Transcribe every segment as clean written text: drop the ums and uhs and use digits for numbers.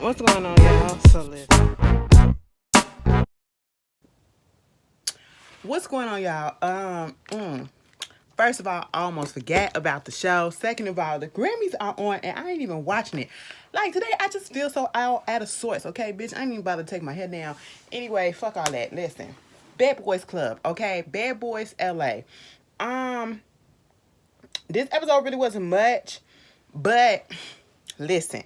What's going on, y'all? So listen. What's going on, y'all? First of all, I almost forgot about the show. Second of all, the Grammys are on, and I ain't even watching it. Like today, I just feel so out of sorts. Okay, bitch, I ain't even bother to take my head down. Anyway, fuck all that. Listen, Bad Boys Club. Okay, Bad Boys LA. Um, this episode really wasn't much, but listen.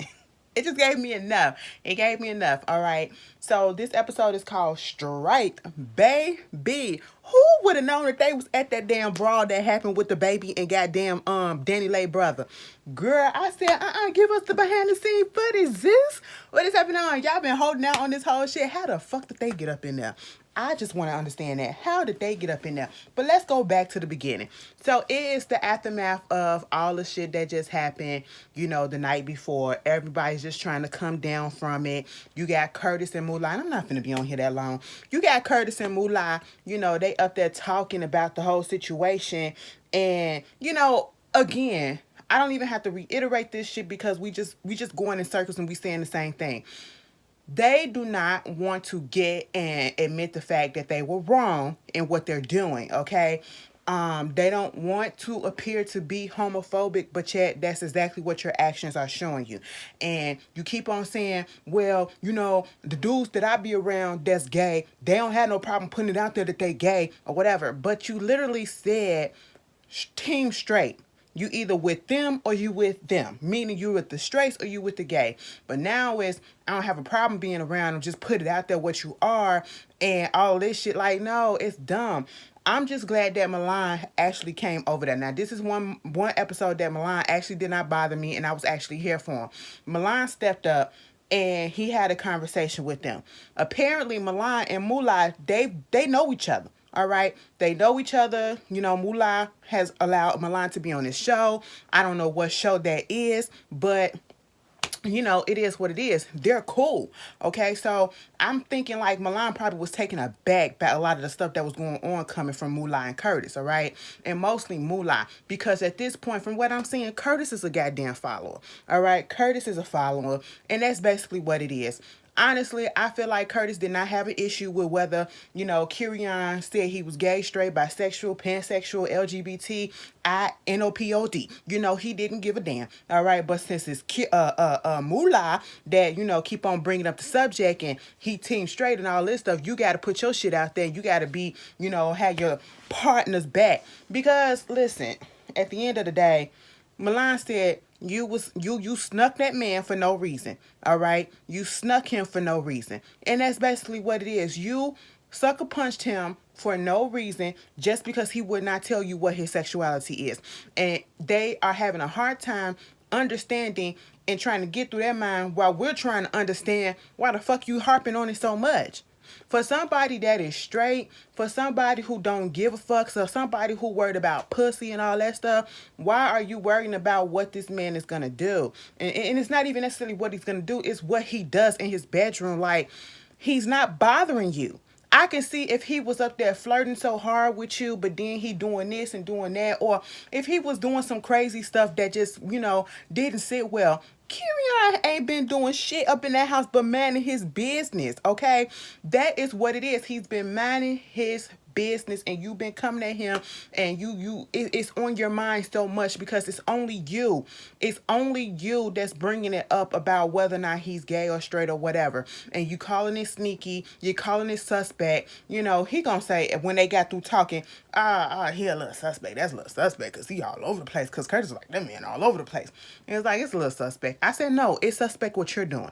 It just gave me enough. It gave me enough. All right. So this episode is called Strike Baby. Who would have known that they was at that damn brawl that happened with the baby and goddamn Danny Lay brother? Girl, I said, give us the behind the scene footage. This what is happening on? Y'all been holding out on this whole shit. How the fuck did they get up in there? I just want to understand that. How did they get up in there? But let's go back to the beginning. So it is the aftermath of all the shit that just happened, the night before. Everybody's just trying to come down from it. You got Curtis and Moolah. And I'm not finna be on here that long. You got Curtis and Moolah, they up there talking about the whole situation. And, again, I don't even have to reiterate this shit because we just going in circles and we saying the same thing. They do not want to get and admit the fact that they were wrong in what they're doing, okay? They don't want to appear to be homophobic, but yet that's exactly what your actions are showing you. And you keep on saying, well, the dudes that I be around that's gay, they don't have no problem putting it out there that they gay or whatever. But you literally said team straight. You either with them or you with them, meaning you with the straights or you with the gay. But now it's, I don't have a problem being around them. Just put it out there what you are and all this shit. Like, no, it's dumb. I'm just glad that Milan actually came over that. Now, this is one episode that Milan actually did not bother me, and I was actually here for him. Milan stepped up and he had a conversation with them. Apparently, Milan and Moolah, they know each other. All right. They know each other. Moolah has allowed Milan to be on his show. I don't know what show that is, but it is what it is. They're cool. Okay. So I'm thinking like Milan probably was taken aback by a lot of the stuff that was going on coming from Moolah and Curtis. All right. And mostly Moolah, because at this point, from what I'm seeing, Curtis is a goddamn follower. All right. Curtis is a follower. And that's basically what it is. Honestly, I feel like Curtis did not have an issue with whether, Kirion said he was gay, straight, bisexual, pansexual, LGBT, NOPOD. He didn't give a damn. All right. But since it's Moolah that, keep on bringing up the subject and he team straight and all this stuff, you got to put your shit out there. You got to be, have your partners back. Because, listen, at the end of the day, Milan said you snuck that man for no reason. All right, you snuck him for no reason, and that's basically what it is. You sucker punched him for no reason just because he would not tell you what his sexuality is, and they are having a hard time understanding and trying to get through their mind while we're trying to understand why the fuck you harping on it so much. For somebody that is straight, for somebody who don't give a fuck, so somebody who worried about pussy and all that stuff, why are you worrying about what this man is going to do? And it's not even necessarily what he's going to do, it's what he does in his bedroom. Like, he's not bothering you. I can see if he was up there flirting so hard with you, but then he doing this and doing that, or if he was doing some crazy stuff that just, didn't sit well. Kirion ain't been doing shit up in that house but minding his business, okay? That is what it is. He's been minding his business and you've been coming at him and it's on your mind so much because it's only you that's bringing it up about whether or not he's gay or straight or whatever, and you calling it sneaky, you're calling it suspect. He gonna say when they got through talking, he a little suspect, that's a little suspect because he all over the place, because Curtis was like, that man all over the place, and it's like, it's a little suspect. I said, no, it's suspect what you're doing.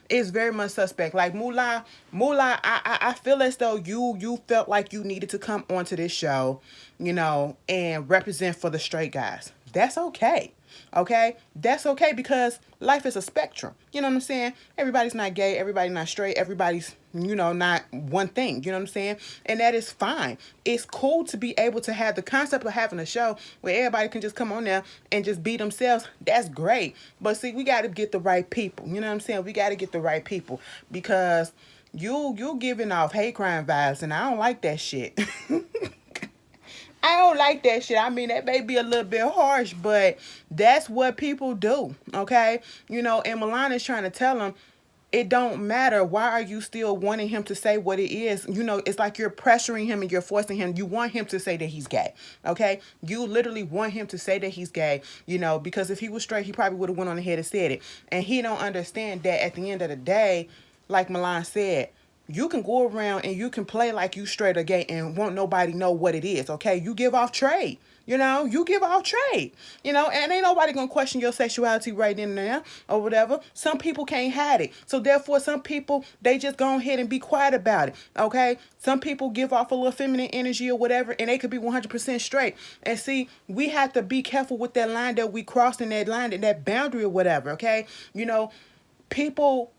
It's very much suspect. Like Moolah, I feel as though you felt like you needed to come onto this show, and represent for the straight guys. That's okay. Okay? That's okay because life is a spectrum. You know what I'm saying? Everybody's not gay, everybody's not straight, everybody's, not one thing. You know what I'm saying? And that is fine. It's cool to be able to have the concept of having a show where everybody can just come on there and just be themselves. That's great. But see, we got to get the right people. You know what I'm saying? We got to get the right people because you giving off hate crime vibes and I don't like that shit. I don't like that shit. I mean, that may be a little bit harsh, but that's what people do, okay? And Milan is trying to tell him, it don't matter. Why are you still wanting him to say what it is? You know, it's like you're pressuring him and you're forcing him. You want him to say that he's gay, okay? You literally want him to say that he's gay, you know, because if he was straight, he probably would have went on ahead and said it. And he don't understand that at the end of the day, like Milan said, you can go around and you can play like you straight or gay and won't nobody know what it is, okay? You give off trade. You know, you give off trade, you know, and ain't nobody gonna question your sexuality right in there or whatever. Some people can't hide it. So therefore, some people, they just go ahead and be quiet about it, okay? Some people give off a little feminine energy or whatever, and they could be 100% straight. And see, we have to be careful with that line that we crossed in that line, that boundary or whatever, okay? You know, people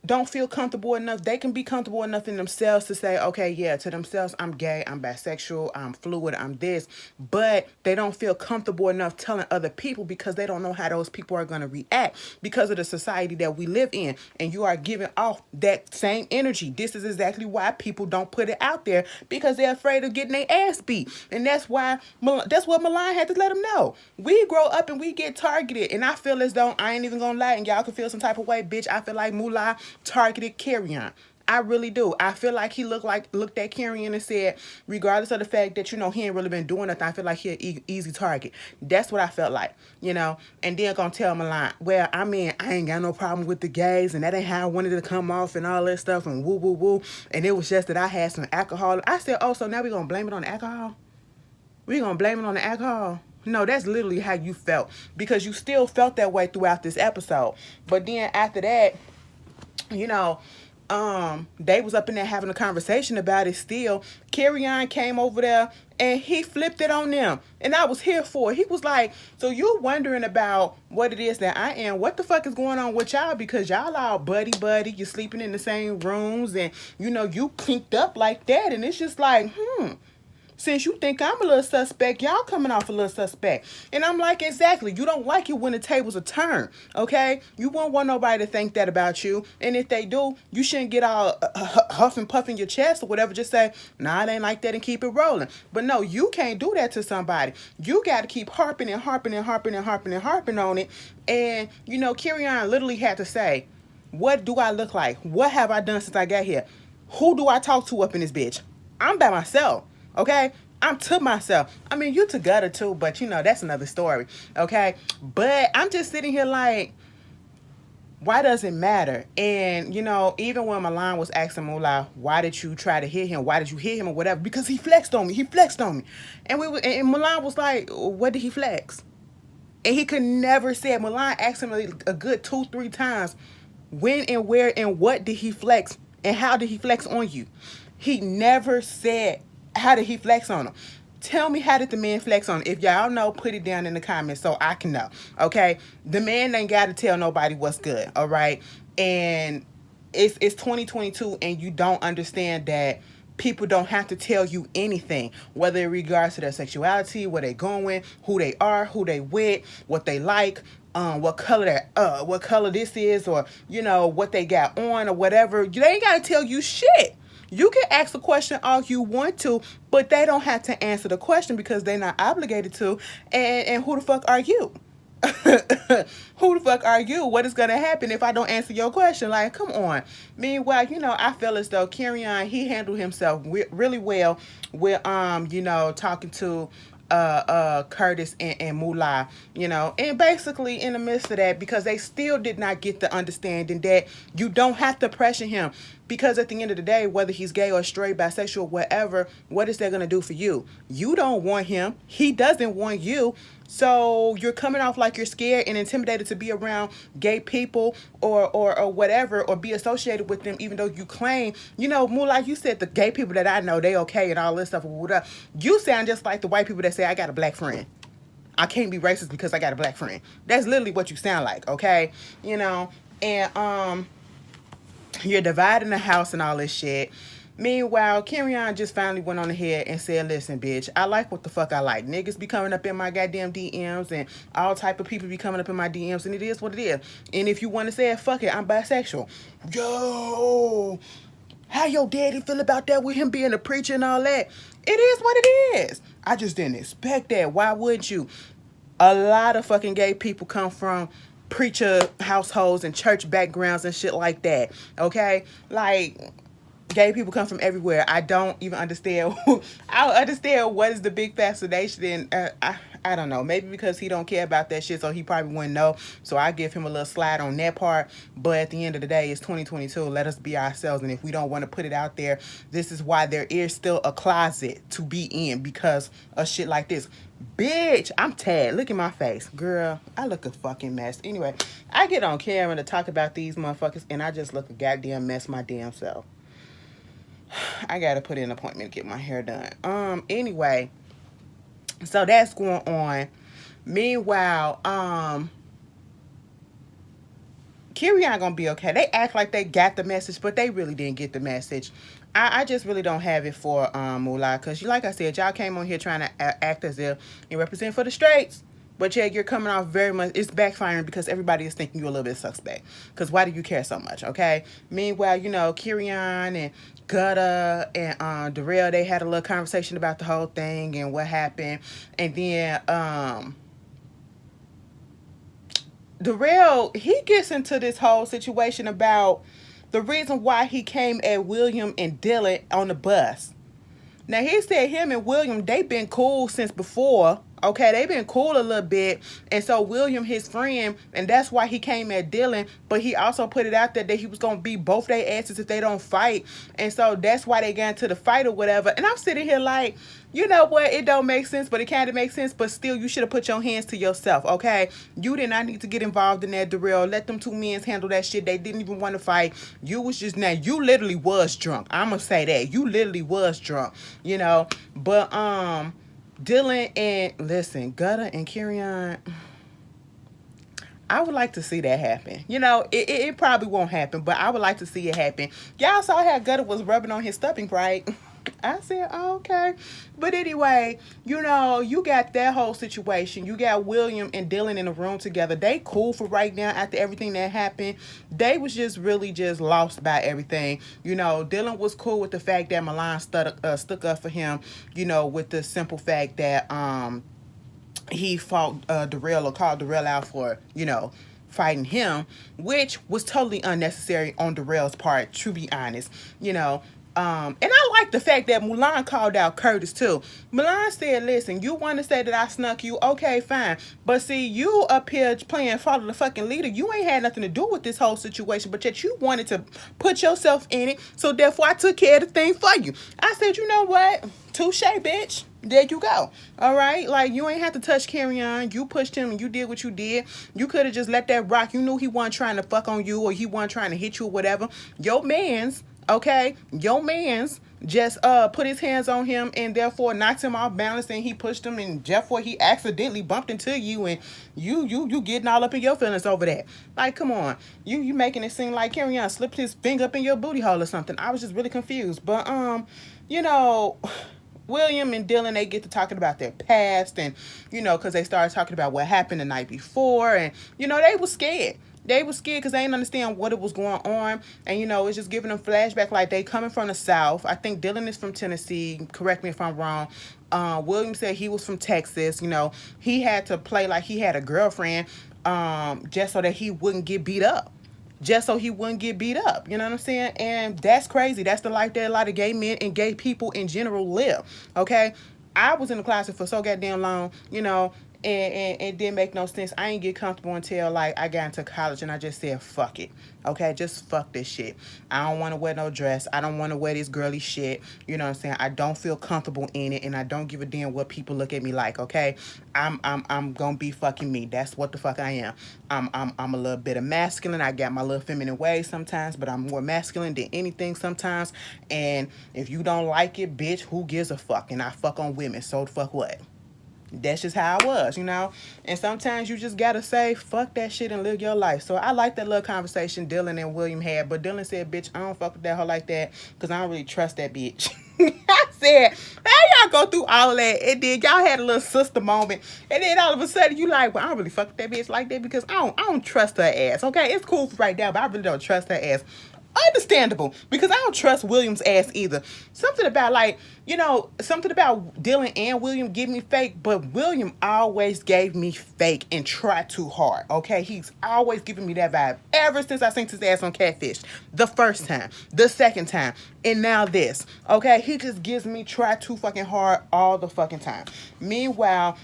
don't feel comfortable enough. They can be comfortable enough in themselves to say, okay, yeah, to themselves, I'm gay, I'm bisexual, I'm fluid, I'm this. But they don't feel comfortable enough telling other people because they don't know how those people are going to react because of the society that we live in. And you are giving off that same energy. This is exactly why people don't put it out there, because they're afraid of getting their ass beat. And that's why, that's what Milan had to let them know. We grow up and we get targeted. And I feel as though, I ain't even going to lie, and y'all can feel some type of way, bitch, I feel like Moolah targeted Kerrion. I really do. I feel like he looked at Kerrion and said, regardless of the fact that, you know, he ain't really been doing nothing, I feel like he an easy target. That's what I felt like, you know. And then gonna tell Milan, well, I mean, I ain't got no problem with the gays, and that ain't how I wanted to come off and all that stuff and woo woo woo. And it was just that I had some alcohol. I said, oh, so now we gonna blame it on the alcohol? We gonna blame it on the alcohol? No, that's literally how you felt, because you still felt that way throughout this episode. But then after that, you know, they was up in there having a conversation about it still. Kerrion came over there and he flipped it on them. And I was here for it. He was like, so you wondering about what it is that I am. What the fuck is going on with y'all? Because y'all all buddy. You're sleeping in the same rooms and, you know, you kinked up like that. And it's just like, since you think I'm a little suspect, y'all coming off a little suspect. And I'm like, exactly. You don't like it when the tables are turned, okay? You won't want nobody to think that about you. And if they do, you shouldn't get all huff and puff in your chest or whatever. Just say, nah, it ain't like that and keep it rolling. But no, you can't do that to somebody. You got to keep harping on it. And, you know, Kerrion literally had to say, what do I look like? What have I done since I got here? Who do I talk to up in this bitch? I'm by myself. Okay, I'm to myself. I mean, you together too, but you know, that's another story. Okay, but I'm just sitting here like, why does it matter? And you know, even when Milan was asking Moolah, why did you try to hit him? Why did you hit him or whatever? Because he flexed on me. And and Milan was like, what did he flex? And he could never say it. Milan asked him a good 2-3 times, when and where and what did he flex and how did he flex on you? He never said, how did he flex on him? Tell me, how did the man flex on him? If y'all know, put it down in the comments so I can know. Okay? The man ain't got to tell nobody what's good. All right? And it's 2022 and you don't understand that people don't have to tell you anything, whether in regards to their sexuality, where they going, who they are, who they with, what they like, what color this is, or you know what they got on or whatever. They ain't got to tell you shit. You can ask a question all you want to, but they don't have to answer the question because they're not obligated to. And who the fuck are you? Who the fuck are you? What is going to happen if I don't answer your question? Like, come on. Meanwhile, you know, I feel as though Kerrion, he handled himself really well with, you know, talking to Curtis and Moolah, you know, and basically in the midst of that, because they still did not get the understanding that you don't have to pressure him, because at the end of the day, whether he's gay or straight, bisexual, whatever, what is that going to do for you? You don't want him. He doesn't want you. So you're coming off like you're scared and intimidated to be around gay people or whatever, or be associated with them, even though you claim, you know, more like you said, the gay people that I know, they okay and all this stuff. You sound just like the white people that say, I got a black friend. I can't be racist because I got a black friend. That's literally what you sound like, okay? You know, and you're dividing the house and all this shit. Meanwhile, Kerrion just finally went on ahead and said, listen, bitch, I like what the fuck I like. Niggas be coming up in my goddamn DMs and all type of people be coming up in my DMs, and it is what it is. And if you want to say it, fuck it, I'm bisexual. Yo, how your daddy feel about that with him being a preacher and all that? It is what it is. I just didn't expect that. Why would you? A lot of fucking gay people come from preacher households and church backgrounds and shit like that. Okay, like gay people come from everywhere. I don't even understand. I don't understand what is the big fascination. And I don't know. Maybe because he don't care about that shit, so he probably wouldn't know. So I give him a little slide on that part. But at the end of the day, it's 2022. Let us be ourselves. And if we don't want to put it out there, this is why there is still a closet to be in, because of shit like this. Bitch, I'm tad. Look at my face. Girl, I look a fucking mess. Anyway, I get on camera to talk about these motherfuckers, and I just look a goddamn mess my damn self. I gotta put in an appointment to get my hair done. Anyway, so that's going on. Meanwhile, Kerrion gonna be okay. They act like they got the message, but they really didn't get the message. I just really don't have it for Moolah, because like I said, y'all came on here trying to act as if you represent for the straights. But yeah, you're coming off very much, it's backfiring because everybody is thinking you a little bit suspect. Because why do you care so much, okay? Meanwhile, you know, Kerrion and Gutta and Darrell, they had a little conversation about the whole thing and what happened. And then Darrell, he gets into this whole situation about the reason why he came at William and Dylan on the bus. Now, he said him and William, they been cool since before. Okay, they been cool a little bit. And so William, his friend, and that's why he came at Dylan. But he also put it out there that he was going to beat both their asses if they don't fight. And so that's why they got into the fight or whatever. And I'm sitting here like, you know what? It don't make sense, but it kind of makes sense. But still, you should have put your hands to yourself, okay? You did not need to get involved in that, Darrell. Let them two men handle that shit. They didn't even want to fight. You was just, now, you literally was drunk. I'm going to say that. You literally was drunk, you know? But, Dylan and, listen, Gutta and Kerrion, I would like to see that happen. You know, it probably won't happen, but I would like to see it happen. Y'all saw how Gutta was rubbing on his stomach, right? I said, oh, okay. But anyway, you know, you got that whole situation. You got William and Dylan in a room together. They cool for right now after everything that happened. They was just really just lost by everything. You know, Dylan was cool with the fact that Milan stuck up for him, you know, with the simple fact that he fought Darrell or called Darrell out for, you know, fighting him, which was totally unnecessary on Darrell's part, to be honest, you know. And I like the fact that Mulan called out Curtis too. Mulan said, listen, you want to say that I snuck you? Okay, fine. But see, you up here playing follow the fucking leader. You ain't had nothing to do with this whole situation, but yet you wanted to put yourself in it. So therefore, I took care of the thing for you. I said, you know what? Touche, bitch. There you go. All right? Like, you ain't have to touch Kerrion. You pushed him and you did what you did. You could have just let that rock. You knew he wasn't trying to fuck on you or he wasn't trying to hit you or whatever. Your man's, okay? Your man's just put his hands on him and therefore knocked him off balance and he pushed him and therefore he accidentally bumped into you and you getting all up in your feelings over that. Like, come on. You making it seem like Kerrion slipped his finger up in your booty hole or something. I was just really confused. But, you know, William and Dylan, they get to talking about their past and, you know, because they started talking about what happened the night before and, you know, they were scared. They were scared because they didn't understand what it was going on. And, you know, it's just giving them flashback like they coming from the South. I think Dylan is from Tennessee. Correct me if I'm wrong. William said he was from Texas. You know, he had to play like he had a girlfriend just so that he wouldn't get beat up. Just so he wouldn't get beat up. You know what I'm saying? And that's crazy. That's the life that a lot of gay men and gay people in general live. Okay? I was in the closet for so goddamn long, you know, and it didn't make no sense. I ain't get comfortable until, like, I got into college and I just said, fuck it. Okay? Just fuck this shit. I don't want to wear no dress. I don't want to wear this girly shit. You know what I'm saying? I don't feel comfortable in it and I don't give a damn what people look at me like, okay? I'm gonna be fucking me. That's what the fuck I am. I'm a little bit of masculine. I got my little feminine ways sometimes, but I'm more masculine than anything sometimes. And if you don't like it, bitch, who gives a fuck? And I fuck on women, so fuck what? That's just how I was, you know? And sometimes you just gotta say, fuck that shit and live your life. So I like that little conversation Dylan and William had, but Dylan said, bitch, I don't fuck with that hoe like that because I don't really trust that bitch. I said, how y'all go through all of that? And then y'all had a little sister moment. And then all of a sudden you like, well, I don't really fuck with that bitch like that because I don't trust her ass. Okay, it's cool for right now, but I really don't trust her ass. Understandable, because I don't trust William's ass either. Something about, like, something about Dylan and William give me fake, but William always gave me fake and tried too hard. Okay, he's always giving me that vibe ever since I seen his ass on Catfish. The first time, the second time, and now this. Okay, he just gives me try too fucking hard all the fucking time. Meanwhile,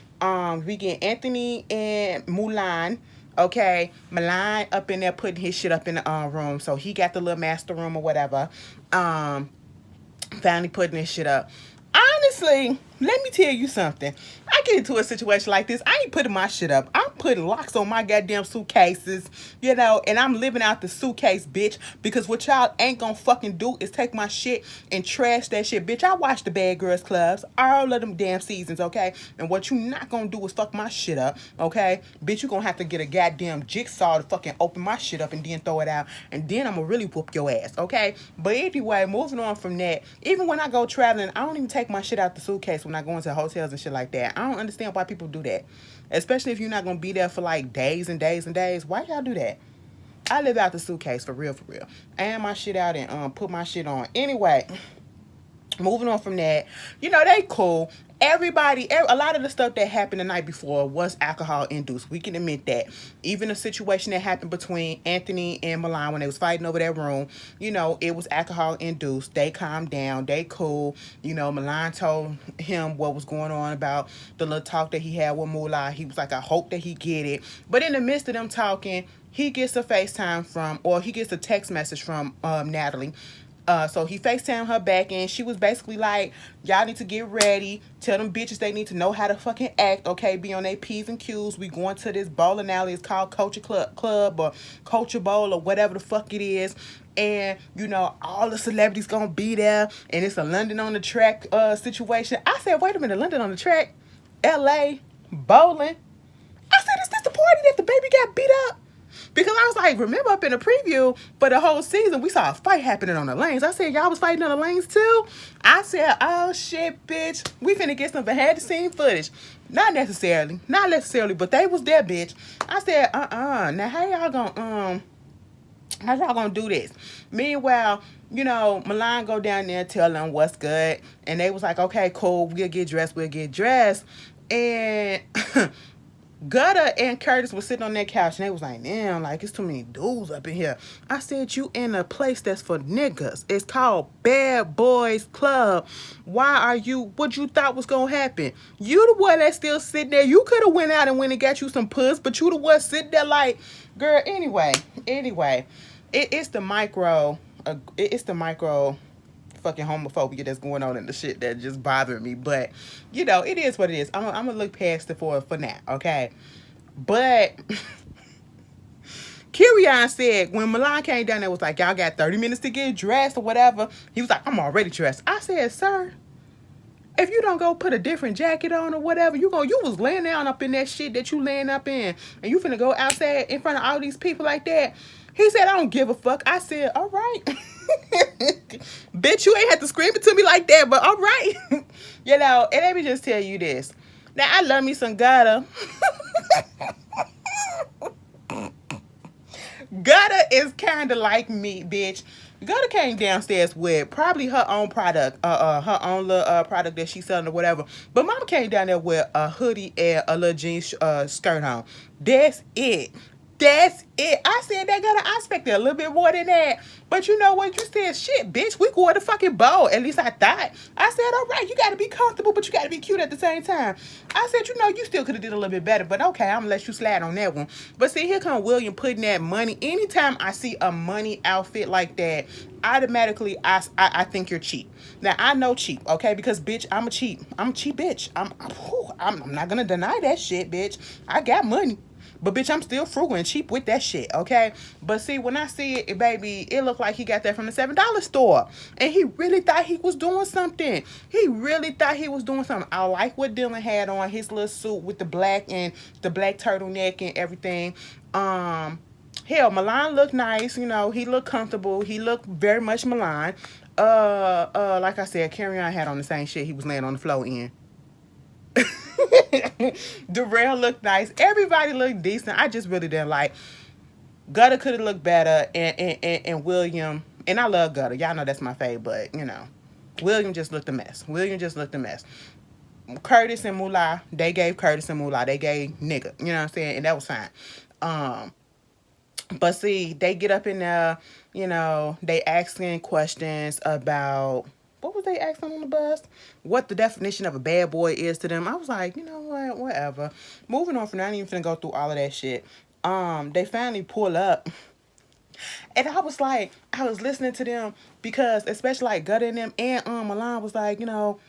we get Anthony and Mulan. Okay, Milan up in there putting his shit up in the room. So he got the little master room or whatever. Finally putting his shit up. Honestly, let me tell you something. I get into a situation like this, I ain't putting my shit up. I'm putting locks on my goddamn suitcases, and I'm living out the suitcase, bitch, because what y'all ain't gonna fucking do is take my shit and trash that shit, bitch. I watched the Bad Girls Clubs, all of them damn seasons, okay? And what you not gonna do is fuck my shit up, okay? Bitch, you gonna have to get a goddamn jigsaw to fucking open my shit up and then throw it out, and then I'm gonna really whoop your ass, okay? But anyway, moving on from that, even when I go traveling, I don't even take my shit out the suitcase when I go into hotels and shit like that. I don't understand why people do that. Especially if you're not gonna be there for like days and days and days. Why y'all do that? I live out the suitcase for real, for real. And my shit out and put my shit on. Anyway, moving on from that, they cool. Everybody, a lot of the stuff that happened the night before was alcohol induced. We can admit that. Even the situation that happened between Anthony and Milan when they was fighting over that room, it was alcohol induced. They calmed down. They cool. Milan told him what was going on about the little talk that he had with Moolah. He was like, I hope that he get it. But in the midst of them talking, he gets a FaceTime or he gets a text message from Natalie. So he FaceTimed her back, and she was basically like, y'all need to get ready. Tell them bitches they need to know how to fucking act, okay? Be on their P's and Q's. We going to this bowling alley. It's called Culture Club or Culture Bowl or whatever the fuck it is. And, all the celebrities gonna be there. And it's a London on the track situation. I said, wait a minute, London on the track? L.A. bowling? I said, is this the party that the baby got beat up? Because I was like, remember up in the preview for the whole season, we saw a fight happening on the lanes. I said, y'all was fighting on the lanes too? I said, oh shit, bitch. We finna get some behind the scene footage. Not necessarily, but they was there, bitch. I said, now how y'all gonna do this? Meanwhile, Milan go down there and tell them what's good. And they was like, okay, cool, we'll get dressed. And Gutter and Curtis was sitting on that couch, and they was like, damn, like, it's too many dudes up in here. I said, you in a place that's for niggas. It's called Bad Boys Club. Why are you, what you thought was gonna happen? You the one that's still sitting there. You could have went out and went and got you some puss, but you the one sitting there like, girl, anyway. It's the micro fucking homophobia that's going on in the shit that just bothering me. But it is what it is. I'm gonna look past it for now, okay? But Kirion said when Milan came down there, was like, y'all got 30 minutes to get dressed or whatever. He was like, I'm already dressed. I said, sir, if you don't go put a different jacket on or whatever, you was laying down up in that shit that you laying up in, and you finna go outside in front of all these people like that. He said, I don't give a fuck. I said, all right. Bitch, you ain't have to scream it to me like that, but all right. And let me just tell you this. Now, I love me some Gutter. Gutter is kind of like me, bitch. Gutter came downstairs with probably her own product, her own little product that she's selling or whatever. But Mama came down there with a hoodie and a little jeans skirt on. That's it. That's it. I said that Gutter. I expected a little bit more than that. But you know what? You said, shit, bitch, we going to fucking bowl. At least I thought. I said, all right, you got to be comfortable, but you got to be cute at the same time. I said, you still could have did a little bit better. But okay, I'm going to let you slide on that one. But see, here come William putting that money. Anytime I see a money outfit like that, automatically I think you're cheap. Now, I know cheap, okay? Because, bitch, I'm a cheap bitch. I'm not going to deny that shit, bitch. I got money. But, bitch, I'm still frugal and cheap with that shit, okay? But, see, when I see it, baby, it looked like he got that from the $7 store. And he really thought he was doing something. I like what Dylan had on, his little suit with the black turtleneck and everything. Hell, Milan looked nice, he looked comfortable. He looked very much Milan. Like I said, Kirion had on the same shit he was laying on the floor in. Darrell looked nice. Everybody looked decent. I just really didn't like. Gutter could have looked better, and William And I love Gutter. Y'all know that's my fave, but you know, William just looked a mess. William just looked a mess. Curtis and Moolah, they gave Curtis and Moolah, they gave nigga. You know what I'm saying? And that was fine. Um, but see, they get up in there, you know, they asking questions about what was they asking on the bus? What the definition of a bad boy is to them. I was like, you know what, whatever. Moving on from that, I ain't even finna go through all of that shit. They finally pull up. And I was like, I was listening to them because especially like Gutter and them and Milan was like, you know,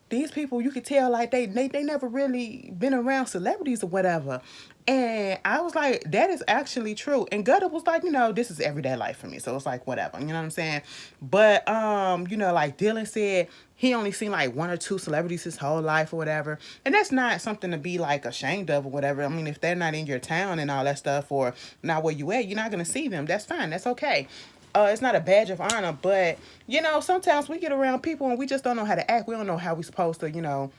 these people you could tell like they never really been around celebrities or whatever. And I was like, that is actually true. And Gutter was like, you know, this is everyday life for me. So it's like whatever. You know what I'm saying? But you know, like Dylan said, he only seen like one or two celebrities his whole life or whatever. And that's not something to be like ashamed of or whatever. I mean, if they're not in your town and all that stuff or not where you at, you're not gonna see them. That's fine. That's okay. It's not a badge of honor, but you know, sometimes we get around people and we just don't know how to act. We don't know how we supposed to, you know,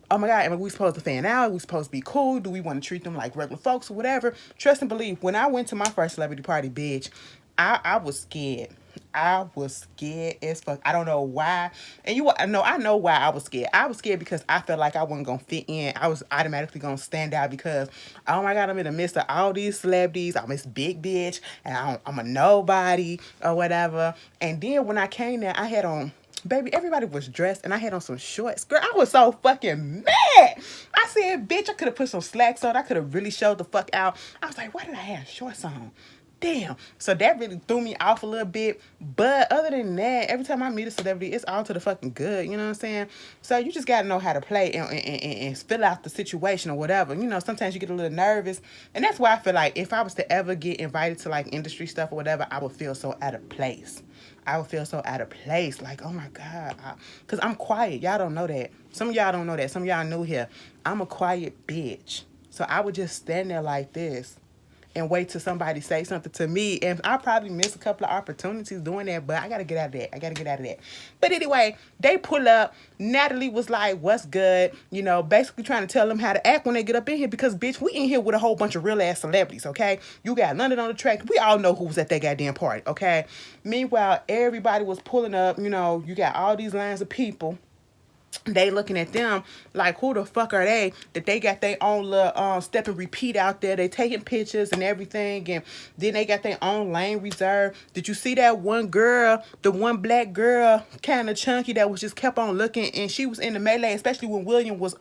oh my God, am we supposed to fan out? Are we supposed to be cool? Do we want to treat them like regular folks or whatever? Trust and believe, when I went to my first celebrity party, bitch, I was scared. I was scared as fuck. I don't know why. And I know why I was scared. I was scared because I felt like I wasn't going to fit in. I was automatically going to stand out because, oh my God, I'm in the midst of all these celebrities. I'm this big bitch and I'm a nobody or whatever. And then when I came there, I had on, baby, everybody was dressed and I had on some shorts. Girl, I was so fucking mad. I said, bitch, I could have put some slacks on. I could have really showed the fuck out. I was like, why did I have shorts on? Damn. So that really threw me off a little bit. But other than that, every time I meet a celebrity, it's all to the fucking good. You know what I'm saying? So you just got to know how to play and fill out the situation or whatever. You know, sometimes you get a little nervous. And that's why I feel like if I was to ever get invited to like industry stuff or whatever, I would feel so out of place. I would feel so out of place. Like, oh my God. Because I'm quiet. Y'all don't know that. Some of y'all don't know that. Some of y'all new here. I'm a quiet bitch. So I would just stand there like this and wait till somebody say something to me. And I probably miss a couple of opportunities doing that, but I gotta get out of that. I gotta get out of that. But anyway, they pull up. Natalie was like, what's good? You know, basically trying to tell them how to act when they get up in here because, bitch, we in here with a whole bunch of real ass celebrities, okay? You got London on the track. We all know who was at that goddamn party, okay? Meanwhile, everybody was pulling up. You know, you got all these lines of people. They looking at them like, who the fuck are they? That they got their own little step and repeat out there. They taking pictures and everything, and then they got their own lane reserved. Did you see that one girl, the one black girl, kind of chunky that was just kept on looking, and she was in the melee, especially when William was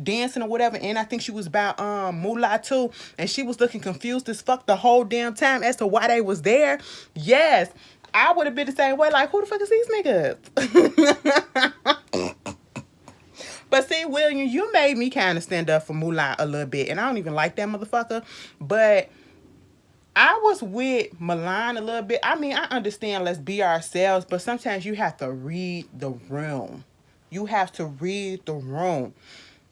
dancing or whatever, and I think she was about Moolah too, and she was looking confused as fuck the whole damn time as to why they was there. Yes. I would have been the same way, like, who the fuck is these niggas? But see, William, you made me kind of stand up for Moolah a little bit. And I don't even like that motherfucker. But I was with Milan a little bit. I mean, I understand let's be ourselves. But sometimes you have to read the room. You have to read the room.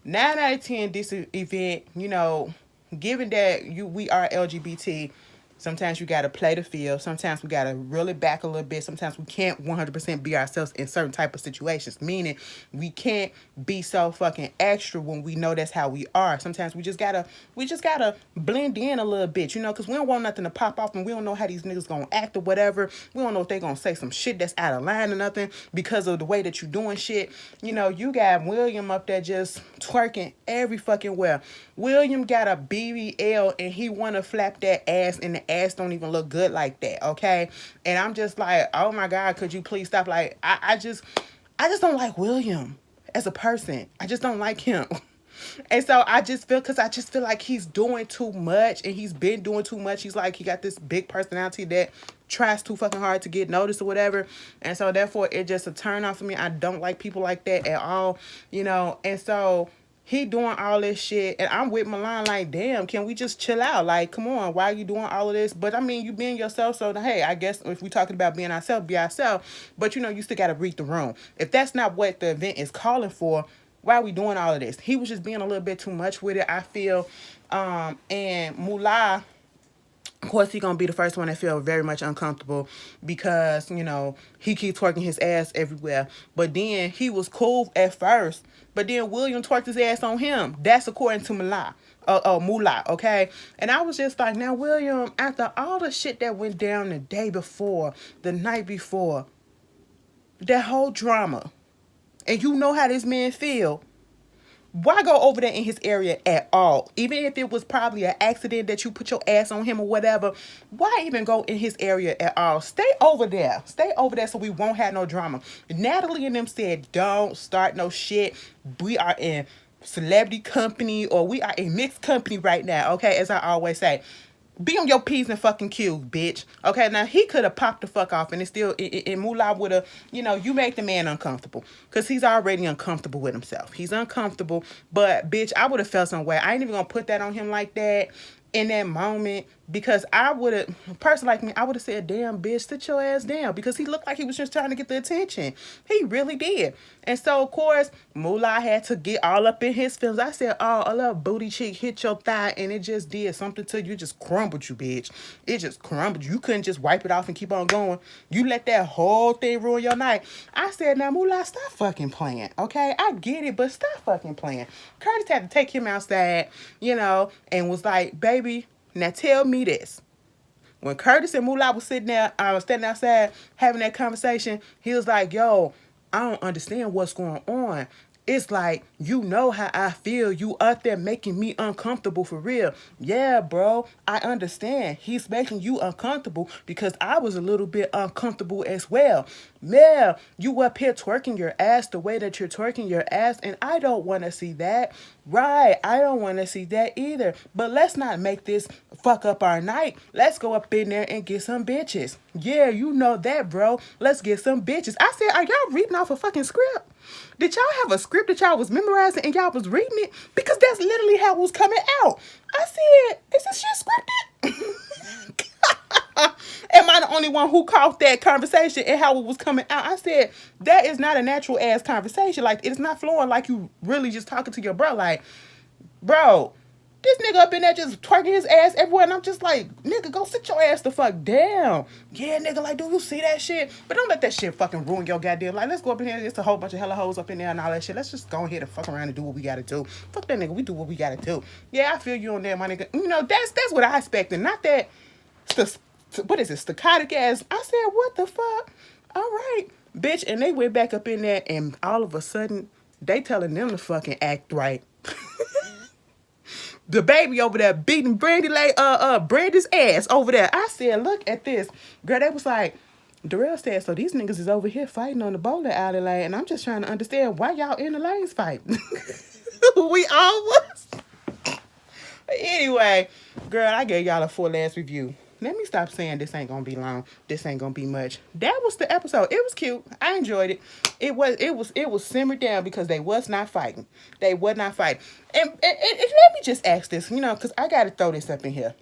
9 out of 10, this event, you know, given that we are LGBT, sometimes you got to play the field. Sometimes we got to really back a little bit. Sometimes we can't 100% be ourselves in certain type of situations. Meaning we can't be so fucking extra when we know that's how we are. Sometimes we just gotta blend in a little bit, you know, because we don't want nothing to pop off and we don't know how these niggas gonna act or whatever. We don't know if they gonna say some shit that's out of line or nothing because of the way that you doing shit. You know, you got William up there just twerking every fucking well. William got a BBL and he wanna flap that ass and the ass don't even look good like that, okay? And I'm just like, oh my God, could you please stop? Like, I just don't like William as a person. I just don't like him. And so I just feel like he's doing too much and he's been doing too much. He's like, he got this big personality that tries too fucking hard to get noticed or whatever. And so therefore it's just a turn off for me. I don't like people like that at all, you know? And so he doing all this shit and I'm with Milan like, damn, can we just chill out? Like, come on, why are you doing all of this? But I mean, you being yourself, so hey, I guess if we're talking about being ourselves, be ourselves. But you know, you still gotta read the room. If that's not what the event is calling for, why are we doing all of this? He was just being a little bit too much with it, I feel. And Moolah, Of course, he gonna be the first one that feel very much uncomfortable because, you know, he keeps twerking his ass everywhere. But then he was cool at first, but then William twerked his ass on him. That's according to Moolah, okay? And I was just like, now, William, after all the shit that went down the day before, the night before, that whole drama, and you know how this man feel, why go over there in his area at all? Even if it was probably an accident that you put your ass on him or whatever, why even go in his area at all? Stay over there. Stay over there so we won't have no drama. Natalie and them said, don't start no shit. We are in celebrity company, or we are in mixed company right now, okay? As I always say. Be on your P's and fucking Q's, bitch. Okay, now he could have popped the fuck off and it still, and Moolah would have, you know, you make the man uncomfortable. Because he's already uncomfortable with himself. He's uncomfortable, but bitch, I would have felt some way. I ain't even gonna put that on him like that in that moment, because I would have, a person like me, I would have said, damn, bitch, sit your ass down, because he looked like he was just trying to get the attention. He really did. And so, of course, Moolah had to get all up in his feelings. I said, oh, a little booty cheek hit your thigh, and it just did something to you. It just crumbled you, bitch. It just crumbled you. You couldn't just wipe it off and keep on going. You let that whole thing ruin your night. I said, now, Moolah, stop fucking playing, okay? I get it, but stop fucking playing. Curtis had to take him outside, you know, and was like, baby, now tell me this. When Curtis and Moolah was sitting there, standing outside having that conversation, he was like, yo, I don't understand what's going on. It's like, you know how I feel. You out there making me uncomfortable for real. Yeah, bro, I understand. He's making you uncomfortable because I was a little bit uncomfortable as well. Yeah, you up here twerking your ass the way that you're twerking your ass, and I don't want to see that. Right, I don't want to see that either. But let's not make this fuck up our night. Let's go up in there and get some bitches. Yeah, you know that, bro. Let's get some bitches. I said, are y'all reading off a fucking script? Did y'all have a script that y'all was memorizing and y'all was reading it? Because that's literally how it was coming out. I said, is this shit scripted? Am I the only one who caught that conversation and how it was coming out? I said, that is not a natural ass conversation. Like, it's not flowing like you really just talking to your bro. Like, bro, this nigga up in there just twerking his ass everywhere, and I'm just like, nigga, go sit your ass the fuck down. Yeah, nigga, like, do you see that shit? But don't let that shit fucking ruin your goddamn life. Let's go up in here, there's a whole bunch of hella hoes up in there and all that shit. Let's just go ahead and fuck around and do what we gotta do. Fuck that nigga, we do what we gotta do. Yeah, I feel you on that, my nigga. You know, that's what I expected. Not that, what is it, staccato ass. I said, what the fuck? All right, bitch. And they went back up in there, and all of a sudden, they telling them to fucking act right. The baby over there beating Brandy's ass over there. I said, look at this. Girl, they was like, Darrell said, so these niggas is over here fighting on the bowling alley lane, and I'm just trying to understand why y'all in the lanes fighting. We all was. Anyway, girl, I gave y'all a full ass review. Let me stop saying this ain't gonna be long. This ain't gonna be much. That was the episode. It was cute. I enjoyed it. It was simmered down because they was not fighting. They was not fighting. And let me just ask this, you know, because I gotta throw this up in here.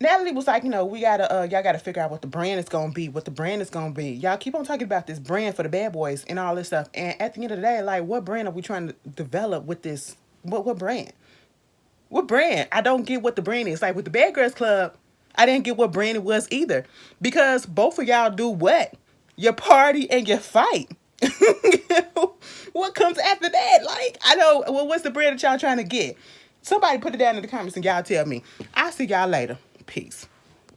Natalie was like, you know, we gotta y'all gotta figure out what the brand is gonna be, what the brand is gonna be. Y'all keep on talking about this brand for the bad boys and all this stuff. And at the end of the day, like, what brand are we trying to develop with this? What brand? What brand? I don't get what the brand is. Like with the Bad Girls Club, I didn't get what brand it was either. Because both of y'all do what? Your party and your fight. What comes after that? Like, I know, well, what's the brand that y'all trying to get? Somebody put it down in the comments and y'all tell me. I'll see y'all later. Peace.